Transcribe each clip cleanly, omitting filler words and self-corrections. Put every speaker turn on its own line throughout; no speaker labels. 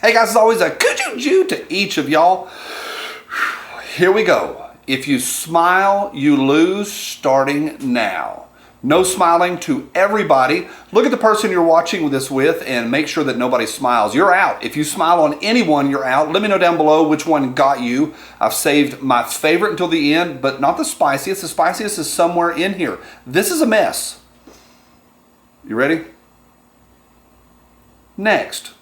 Hey guys, as always, a coo-choo-choo to each of y'all. Here we go. If you smile, you lose, starting now. No smiling to everybody. Look at the person you're watching this with and make sure that nobody smiles. You're out. If you smile on anyone, you're out. Let me know down below which one got you. I've saved my favorite until the end, but not the spiciest. The spiciest is somewhere in here. This is a mess. You ready? Next.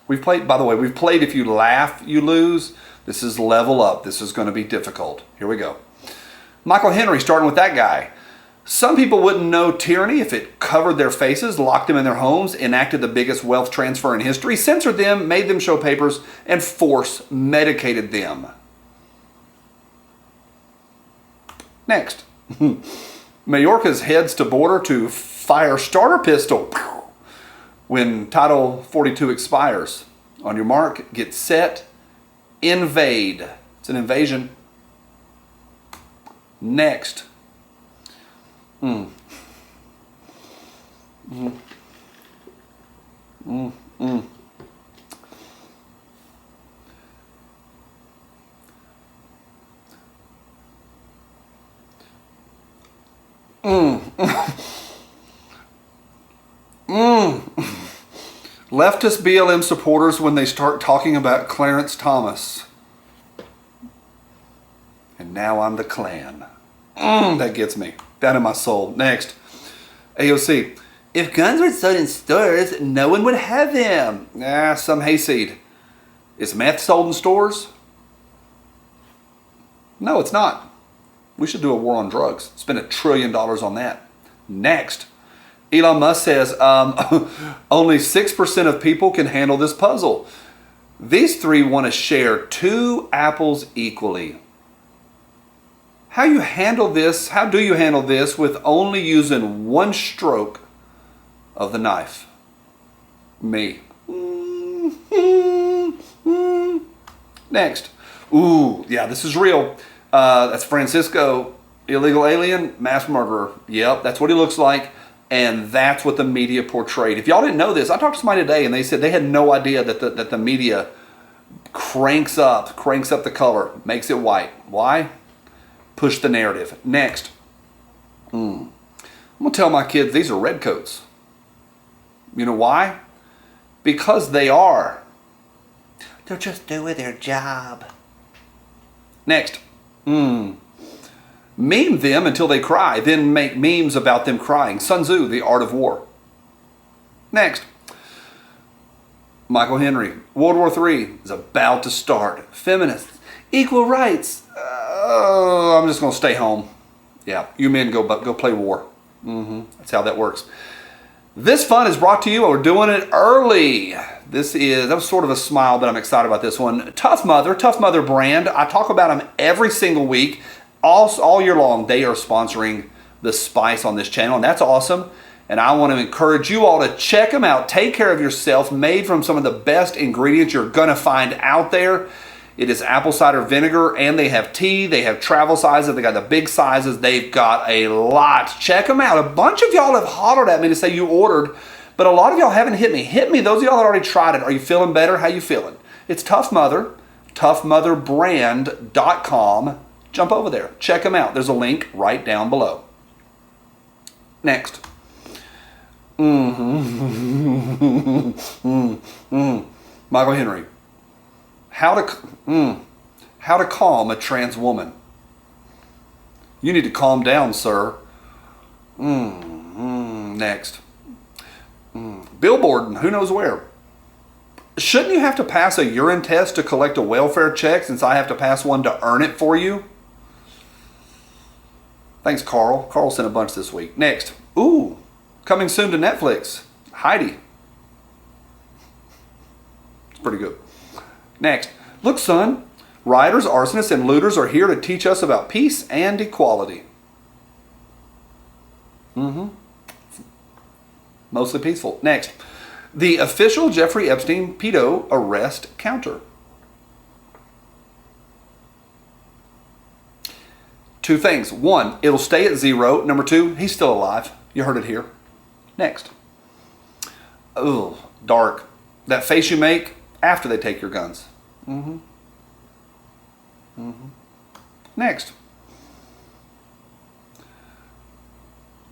We've played, by the way, we've played if you laugh, you lose. This is level up. This is going to be difficult. Here we go. Michael Henry, starting with that guy. Some people wouldn't know tyranny if it covered their faces, locked them in their homes, enacted the biggest wealth transfer in history, censored them, made them show papers, and force medicated them. Next. Mayorkas heads to border to fire starter pistol when Title 42 expires. On your mark, get set, invade. It's an invasion. Next. Mm. Mm. Mm. Mm. Mm. Mm. Leftist BLM supporters when they start talking about Clarence Thomas. And now I'm the Klan. That gets me down in my soul. Next. AOC. If guns were sold in stores, no one would have them. Some hayseed. Is meth sold in stores? No, it's not. We should do a war on drugs. Spend $1 trillion on that. Next. Elon Musk says only 6% of people can handle this puzzle. These three want to share 2 apples equally. How do you handle this with only using 1 stroke of the knife? Me. Next. Ooh, yeah, this is real. That's Francisco, illegal alien, mass murderer. Yep, that's what he looks like. And that's what the media portrayed. If y'all didn't know this, I talked to somebody today and they said they had no idea that the media cranks up the color, makes it white. Why? Push the narrative. Next. I'm going to tell my kids these are redcoats. You know why? Because they are. They're just doing their job. Next. Meme them until they cry, then make memes about them crying. Sun Tzu, The Art of War. Next. Michael Henry. World War III is about to start. Feminists. Equal rights. I'm just going to stay home. Yeah, you men go play war. That's how that works. This fun is brought to you, and we're doing it early. That was sort of a smile, but I'm excited about this one. Tough Mother brand. I talk about them every single week. All year long, they are sponsoring the spice on this channel, and that's awesome. And I want to encourage you all to check them out. Take care of yourself. Made from some of the best ingredients you're going to find out there. It is apple cider vinegar, and they have tea. They have travel sizes. They got the big sizes. They've got a lot. Check them out. A bunch of y'all have hollered at me to say you ordered, but a lot of y'all haven't hit me. Hit me. Those of y'all that already tried it. Are you feeling better? How you feeling? It's Tough Mother, toughmotherbrand.com. Jump over there. Check them out. There's a link right down below. Next. Michael Henry. How to calm a trans woman. You need to calm down, sir. Next. Billboard, who knows where. Shouldn't you have to pass a urine test to collect a welfare check since I have to pass one to earn it for you? Thanks, Carl. Carl sent a bunch this week. Next. Ooh, coming soon to Netflix. Heidi. It's pretty good. Next. Look, son. Rioters, arsonists, and looters are here to teach us about peace and equality. Mostly peaceful. Next. The official Jeffrey Epstein pedo arrest counter. 2 things. 1, it'll stay at 0. Number 2, he's still alive. You heard it here. Next. Oh, dark. That face you make after they take your guns. Next.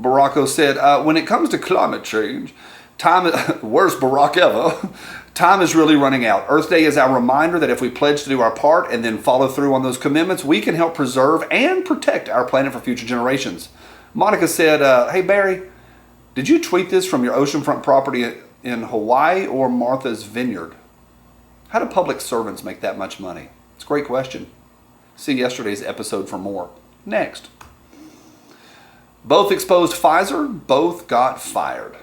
Baracko said, when it comes to climate change, worst Barack ever, time is really running out. Earth Day is our reminder that if we pledge to do our part and then follow through on those commitments, we can help preserve and protect our planet for future generations. Monica said, hey Barry, did you tweet this from your oceanfront property in Hawaii or Martha's Vineyard? How do public servants make that much money? It's a great question. See yesterday's episode for more. Next. Both exposed Pfizer, both got fired.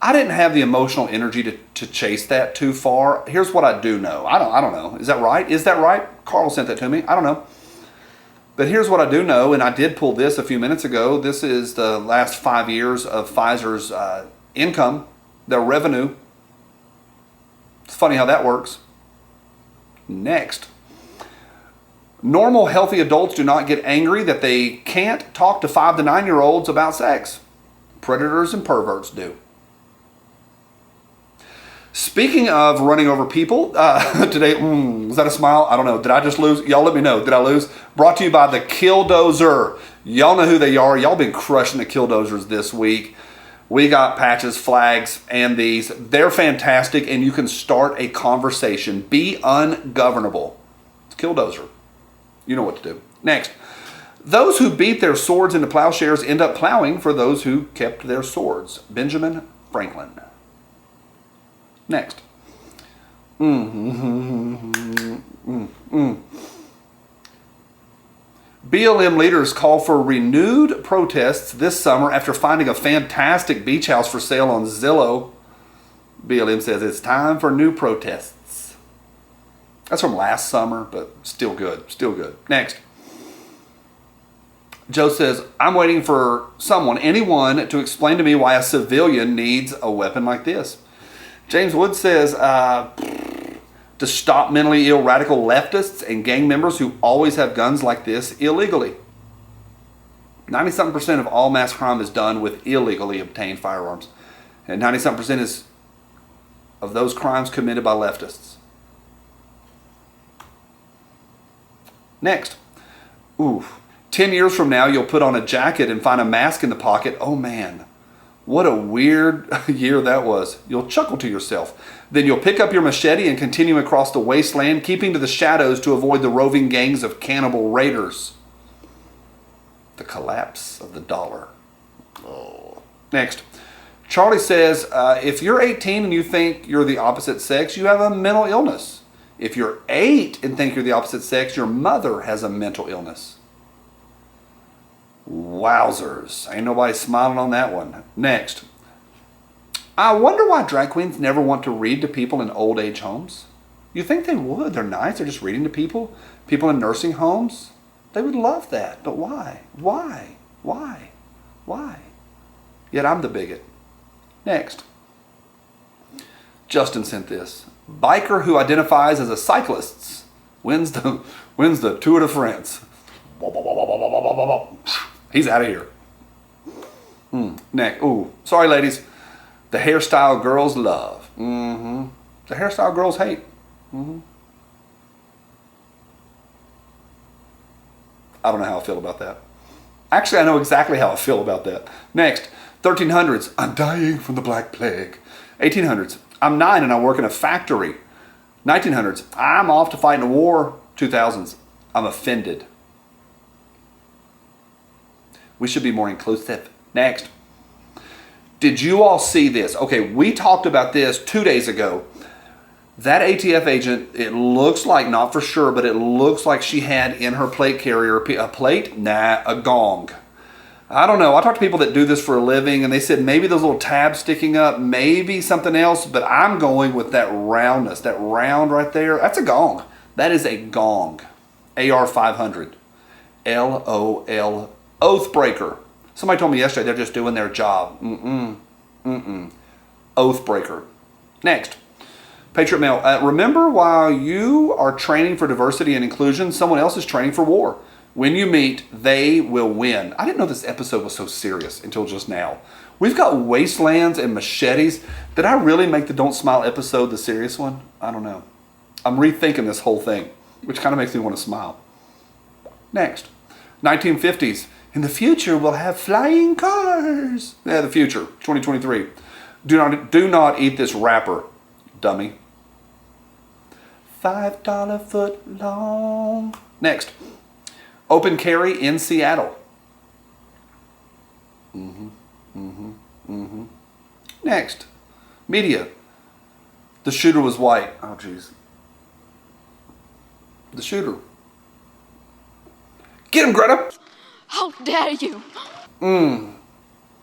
I didn't have the emotional energy to chase that too far. Here's what I do know. I don't know. Is that right? Is that right? Carl sent that to me. I don't know. But here's what I do know, and I did pull this a few minutes ago. This is the last 5 years of Pfizer's income, their revenue. It's funny how that works. Next. Normal, healthy adults do not get angry that they can't talk to 5 to 9-year-olds about sex. Predators and perverts do. Speaking of running over people, today, was that a smile? I don't know. Did I just lose? Y'all let me know. Did I lose? Brought to you by the Killdozer. Y'all know who they are. Y'all been crushing the Killdozers this week. We got patches, flags, and these. They're fantastic, and you can start a conversation. Be ungovernable. It's Killdozer. You know what to do. Next. Those who beat their swords into plowshares end up plowing for those who kept their swords. Benjamin Franklin. Next. BLM leaders call for renewed protests this summer after finding a fantastic beach house for sale on Zillow. BLM says it's time for new protests. That's from last summer, but still good. Still good. Next. Joe says, I'm waiting for anyone, to explain to me why a civilian needs a weapon like this. James Wood says, to stop mentally ill radical leftists and gang members who always have guns like this illegally. 90-something% of all mass crime is done with illegally obtained firearms. And 90-something% is of those crimes committed by leftists. Next. 10 years from now, you'll put on a jacket and find a mask in the pocket. Oh man, what a weird year that was. You'll chuckle to yourself. Then you'll pick up your machete and continue across the wasteland, keeping to the shadows to avoid the roving gangs of cannibal raiders. The collapse of the dollar. Oh. Next. Charlie says, if you're 18 and you think you're the opposite sex, you have a mental illness. If you're 8 and think you're the opposite sex, your mother has a mental illness. Wowzers. Ain't nobody smiling on that one. Next. I wonder why drag queens never want to read to people in old age homes. You think they would. They're nice. They're just reading to people. People in nursing homes. They would love that. But why? Why? Why? Why? Yet I'm the bigot. Next. Justin sent this. Biker who identifies as a cyclist wins the Tour de France. He's out of here. Next. Ooh, sorry ladies. The hairstyle girls love. The hairstyle girls hate. I don't know how I feel about that. Actually, I know exactly how I feel about that. Next. 1300s. I'm dying from the Black Plague. 1800s. I'm 9 and I work in a factory. 1900s. I'm off to fight in a war. 2000s. I'm offended. We should be more inclusive. Next. Did you all see this? Okay, we talked about this 2 days ago. That ATF agent, it looks like, not for sure, but it looks like she had in her plate carrier a plate? Nah, a gong. I don't know. I talked to people that do this for a living, and they said maybe those little tabs sticking up, maybe something else, but I'm going with that roundness. That round right there, that's a gong. That is a gong. AR-500. LOL. Oathbreaker. Somebody told me yesterday they're just doing their job. Oathbreaker. Next. Patriot Mail. Remember, while you are training for diversity and inclusion, someone else is training for war. When you meet, they will win. I didn't know this episode was so serious until just now. We've got wastelands and machetes. Did I really make the Don't Smile episode the serious one? I don't know. I'm rethinking this whole thing, which kind of makes me want to smile. Next, 1950s. In the future, we'll have flying cars. Yeah, the future, 2023. Do not eat this wrapper, dummy. $5 foot long. Next, open carry in Seattle. Next, media. The shooter was white. Oh, jeez. The shooter. Get him, Greta!
How dare you!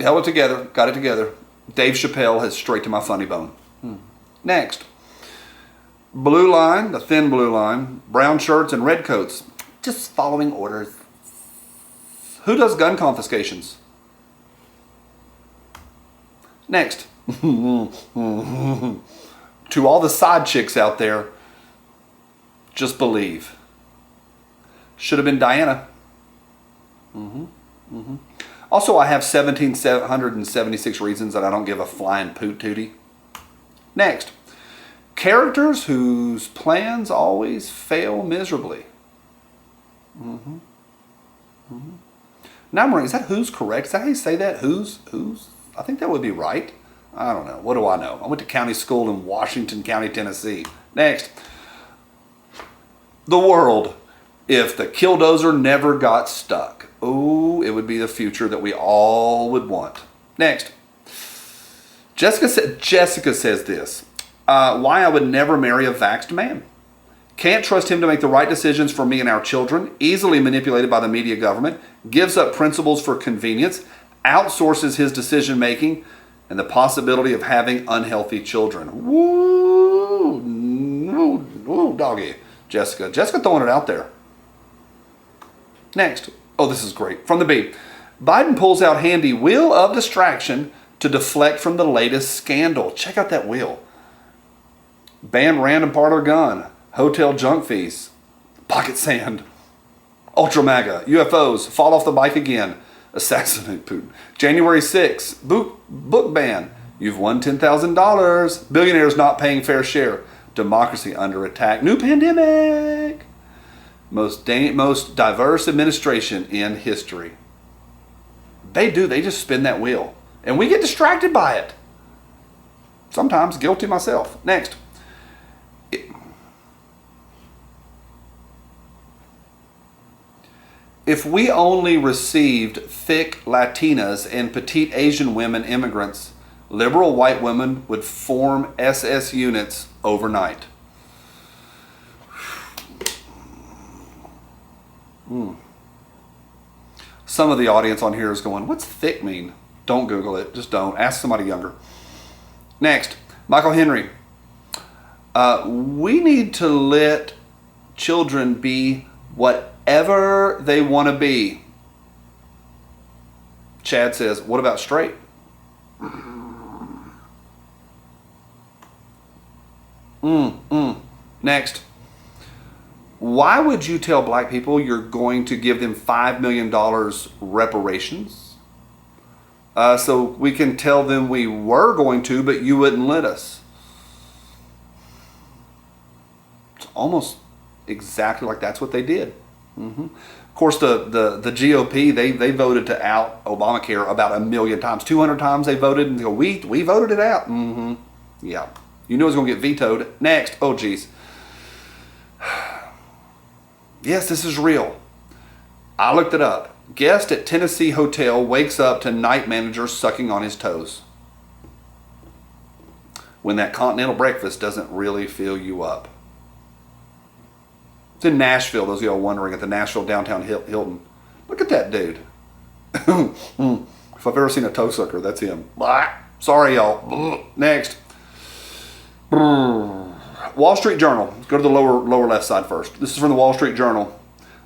Held it together. Got it together. Dave Chappelle has straight to my funny bone. Next. Blue line, the thin blue line. Brown shirts and red coats. Just following orders. Who does gun confiscations? Next. To all the side chicks out there, just believe. Should have been Diana. Also, I have 1,776 reasons that I don't give a flying poot tootie. Next. Characters whose plans always fail miserably. Now, Marie, is that who's correct? Is that how you say that? Who's? I think that would be right. I don't know. What do I know? I went to county school in Washington County, Tennessee. Next. The world. If the killdozer never got stuck. Oh, it would be the future that we all would want. Next. Jessica says this. Why I would never marry a vaxxed man. Can't trust him to make the right decisions for me and our children. Easily manipulated by the media government. Gives up principles for convenience. Outsources his decision making. And the possibility of having unhealthy children. Woo! Woo, doggy. Jessica throwing it out there. Next. Oh, this is great. From the B. Biden pulls out handy wheel of distraction to deflect from the latest scandal. Check out that wheel. Ban random parlor gun. Hotel junk fees. Pocket sand. Ultra MAGA. UFOs. Fall off the bike again. Assassinate Putin. January 6th. Book ban. You've won $10,000. Billionaires not paying fair share. Democracy under attack. New pandemic. Most diverse administration in history. They just spin that wheel. And we get distracted by it. Sometimes guilty myself. Next. If we only received thick Latinas and petite Asian women immigrants, liberal white women would form SS units overnight. Some of the audience on here is going, what's thick mean? Don't Google it. Just don't. Ask somebody younger. Next, Michael Henry. We need to let children be whatever they want to be. Chad says, what about straight? Next. Why would you tell black people you're going to give them $5 million reparations? So we can tell them we were going to, but you wouldn't let us. It's almost exactly like that's what they did. Of course, the GOP, they voted to out Obamacare about 1 million times. 200 times they voted and they go, we voted it out. Yeah. You knew it was going to get vetoed. Next. Oh, geez. Yes, this is real. I looked it up. Guest at Tennessee hotel wakes up to night manager sucking on his toes. When that continental breakfast doesn't really fill you up. It's in Nashville, those of y'all wondering, at the Nashville downtown Hilton. Look at that dude. If I've ever seen a toe sucker, that's him. Blah. Sorry, y'all. Next. Wall Street Journal. Let's go to the lower left side first. This is from the Wall Street Journal.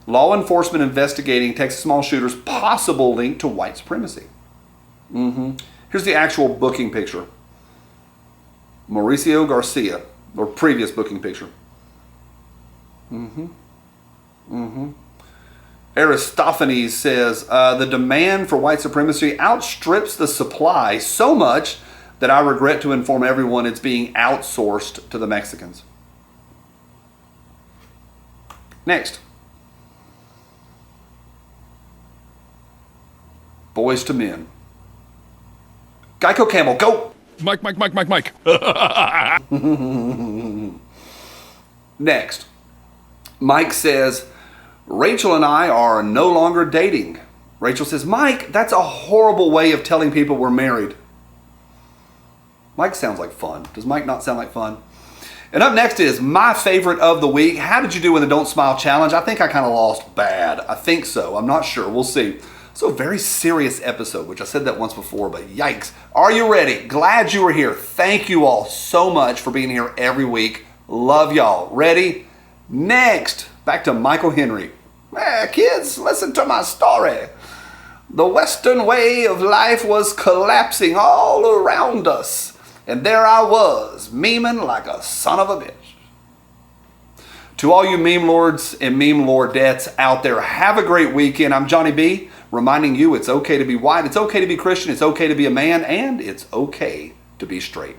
Law enforcement investigating Texas mall shooter's possible link to white supremacy. Here's the actual booking picture. Mauricio Garcia, or previous booking picture. Aristophanes says, the demand for white supremacy outstrips the supply so much that I regret to inform everyone it's being outsourced to the Mexicans. Next. Boys to Men. Geico Camel, go!
Mike.
Next. Mike says, Rachel and I are no longer dating. Rachel says, Mike, that's a horrible way of telling people we're married. Mike sounds like fun. Does Mike not sound like fun? And up next is my favorite of the week. How did you do in the Don't Smile Challenge? I think I kind of lost bad. I think so. I'm not sure. We'll see. So a very serious episode, which I said that once before, but yikes. Are you ready? Glad you were here. Thank you all so much for being here every week. Love y'all. Ready? Next, back to Michael Henry. Hey, kids, listen to my story. The Western way of life was collapsing all around us. And there I was, memeing like a son of a bitch. To all you meme lords and meme lordettes out there, have a great weekend. I'm Johnny B, reminding you it's okay to be white, it's okay to be Christian, it's okay to be a man, and it's okay to be straight.